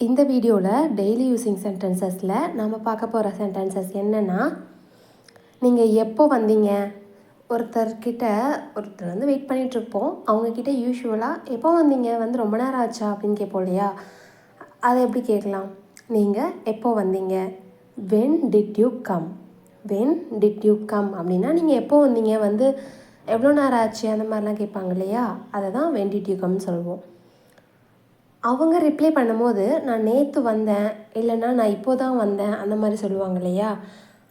இந்த வீடியோவில் daily using சென்டென்சஸில் நம்ம பார்க்க போகிற சென்டென்சஸ் என்னென்னா, நீங்கள் எப்போ வந்தீங்க? ஒருத்தர் வந்து வெயிட் பண்ணிகிட்ருப்போம். அவங்கக்கிட்ட யூஷுவலாக எப்போ வந்தீங்க, வந்து ரொம்ப நேரம் ஆச்சா அப்படின்னு கேட்போம் இல்லையா? அதை எப்படி கேட்கலாம்? நீங்கள் எப்போ வந்தீங்க? When did you come? When did you come அப்படின்னா நீங்கள் எப்போ வந்தீங்க, வந்து எவ்வளோ நேரம் ஆச்சு, அந்த மாதிரிலாம் கேட்பாங்க இல்லையா? அதை தான் வென் டிட் யூ கம்னு சொல்லுவோம். அவங்க ரிப்ளை பண்ணும்போது நான் நேற்று வந்தேன், இல்லைன்னா நான் இப்போ தான் வந்தேன், அந்த மாதிரி சொல்லுவாங்க இல்லையா?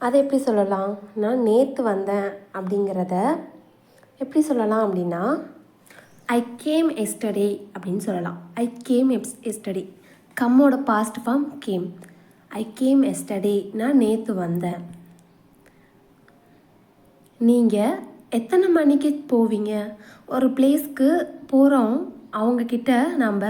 அதை எப்படி சொல்லலாம்? நான் நேற்று வந்தேன் அப்படிங்கிறத எப்படி சொல்லலாம் அப்படின்னா, ஐ கேம் எஸ்டர்டே அப்படின்னு சொல்லலாம். I came yesterday. கம்மோட past form came. I came yesterday, நான் நேற்று வந்தேன். நீங்கள் எத்தனை மணிக்கு போவீங்க? ஒரு பிளேஸ்க்கு போகிறோம், அவங்கக்கிட்ட நம்ம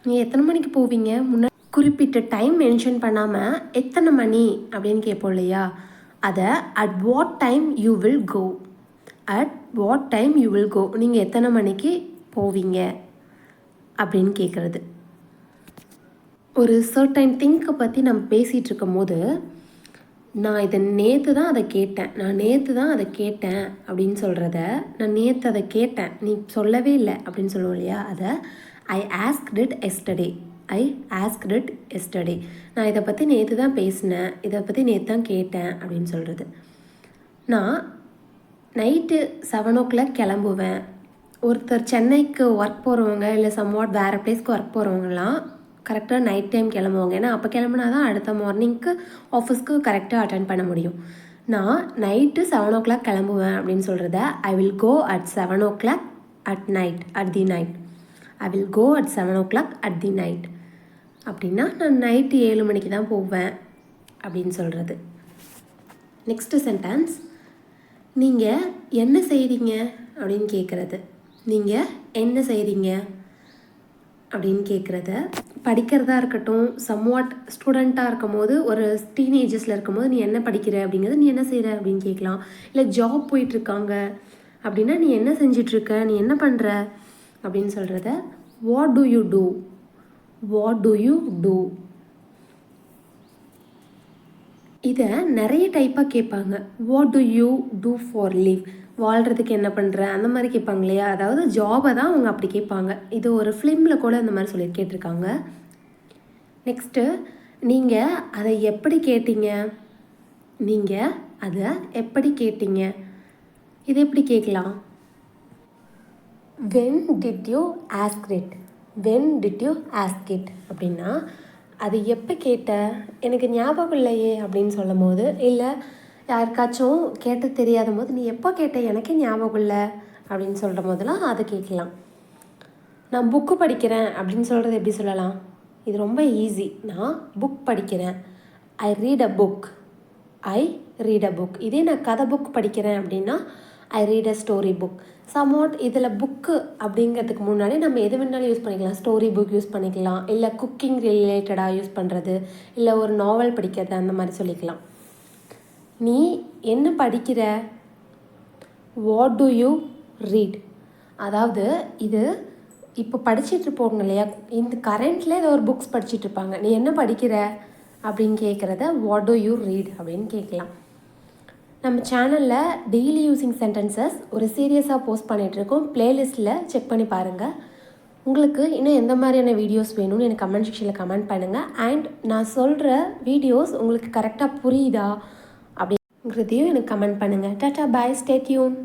நீங்கள் எத்தனை மணிக்கு போவீங்க முன்னாடி குறிப்பிட்ட டைம் மென்ஷன் பண்ணாமல் எத்தனை மணி அப்படின்னு கேட்போம் இல்லையா? அதை at what time you will go. At what time you will go, நீங்கள் எத்தனை மணிக்கு போவீங்க அப்படின்னு கேட்குறது. ஒரு சர்டைன் திங்கை பற்றி நம்ம பேசிகிட்டு இருக்கும் போது, நான் இதை நேற்று தான் அதை கேட்டேன் அப்படின்னு சொல்கிறத, நான் நேற்று அதை கேட்டேன், நீ சொல்லவே இல்லை அப்படின்னு சொல்லுவோம் இல்லையா? அதை I asked it yesterday. I asked it yesterday. நான் இதை பற்றி நேற்று தான் பேசினேன், இதை பற்றி நேற்று தான் கேட்டேன் அப்படின்னு சொல்கிறது. நான் நைட்டு 7 o'clock கிளம்புவேன். ஒருத்தர் சென்னைக்கு ஒர்க் போகிறவங்க, இல்லை சம்வாட் வேறு பிளேஸ்க்கு ஒர்க் போகிறவங்கலாம் கரெக்டாக நைட் டைம் கிளம்புவாங்க. ஏன்னா அப்போ கிளம்புனா தான் அடுத்த மார்னிங்க்கு ஆஃபீஸ்க்கு கரெக்டாக அட்டென்ட் பண்ண முடியும். நான் நைட்டு 7 o'clock கிளம்புவேன் அப்படின்னு சொல்கிறத I will go at 7 o'clock at the night. I will go at 7 o'clock at the night அப்படின்னா நான் நைட்டு 7 மணிக்கு தான் போவேன் அப்படின்னு சொல்கிறது. நெக்ஸ்ட்டு சென்டென்ஸ், நீங்கள் என்ன செய்கிறீங்க அப்படின்னு கேட்குறது. நீங்கள் என்ன செய்கிறீங்க அப்படின்னு கேட்குறத படிக்கிறதா இருக்கட்டும், சம்வாட் ஸ்டூடெண்ட்டாக இருக்கும் போது, ஒரு டீனேஜஸில் இருக்கும் போது நீ என்ன படிக்கிற அப்படிங்கிறது, நீ என்ன செய்கிற அப்படின்னு கேட்கலாம். இல்லை ஜாப் போயிட்டுருக்காங்க அப்படின்னா நீ என்ன செஞ்சிட்ருக்க, நீ என்ன பண்ணுற அப்படின்னு சொல்கிறத what do you do. What do you do. இதை நிறைய டைப்பாக கேட்பாங்க. What do you do for live, வாழ்கிறதுக்கு என்ன பண்ணுற அந்த மாதிரி கேட்பாங்க இல்லையா? அதாவது ஜாபை தான் அவங்க அப்படி கேட்பாங்க. இது ஒரு ஃபிலிமில் கூட இந்த மாதிரி சொல்லி கேட்டிருக்காங்க. நெக்ஸ்ட்டு, நீங்கள் அதை எப்படி கேட்டீங்க? நீங்கள் அதை எப்படி கேட்டீங்க? இது எப்படி கேட்கலாம்? When did you ask it. When did you ask it அப்படின்னா, அது எப்போ கேட்ட, எனக்கு ஞாபகம் இல்லையே அப்படின்னு சொல்லும் போது, இல்லை யாருக்காச்சும் கேட்ட தெரியாத போது நீ எப்போ கேட்ட, எனக்கே ஞாபகம் இல்லை அப்படின்னு சொல்கிற போதெல்லாம் அதை கேட்கலாம். நான் புக்கு படிக்கிறேன் அப்படின்னு சொல்கிறது எப்படி சொல்லலாம்? இது ரொம்ப ஈஸி. நான் புக் படிக்கிறேன். ஐ read a book. I read a book. இதே நான் கதை புக் படிக்கிறேன் அப்படின்னா ஐ read a story book. Somewhat இதில் புக்கு அப்படிங்கிறதுக்கு முன்னாடி நம்ம எது வேணாலும் யூஸ் பண்ணிக்கலாம். ஸ்டோரி புக் யூஸ் பண்ணிக்கலாம், இல்லை குக்கிங் ரிலேட்டடாக யூஸ் பண்ணுறது, இல்லை ஒரு நாவல் படிக்கிறது, அந்த மாதிரி சொல்லிக்கலாம். நீ என்ன படிக்கிற? What do you read. அதாவது இது இப்போ படிச்சிட்ருப்போங்க இல்லையா, இந்த கரண்ட்டில் ஏதோ ஒரு புக்ஸ் படிச்சிட்ருப்பாங்க. நீ என்ன படிக்கிற அப்படின்னு கேட்குறத வாட் டு யூ ரீட் அப்படின்னு கேட்கலாம். நம்ம சேனலில் டெய்லி யூஸிங் சென்டென்சஸ் ஒரு சீரியஸாக போஸ்ட் பண்ணிகிட்ருக்கோம். ப்ளேலிஸ்ட்டில் செக் பண்ணி பாருங்கள். உங்களுக்கு இன்னும் எந்த மாதிரியான வீடியோஸ் வேணும்னு எனக்கு கமெண்ட் செக்ஷனில் கமெண்ட் பண்ணுங்கள். அண்ட் நான் சொல்கிற வீடியோஸ் உங்களுக்கு கரெக்டாக புரியுதா அப்படிங்கிறதையும் எனக்கு கமெண்ட் பண்ணுங்கள். டாட்டா, பாய், ஸ்டே டியூன்.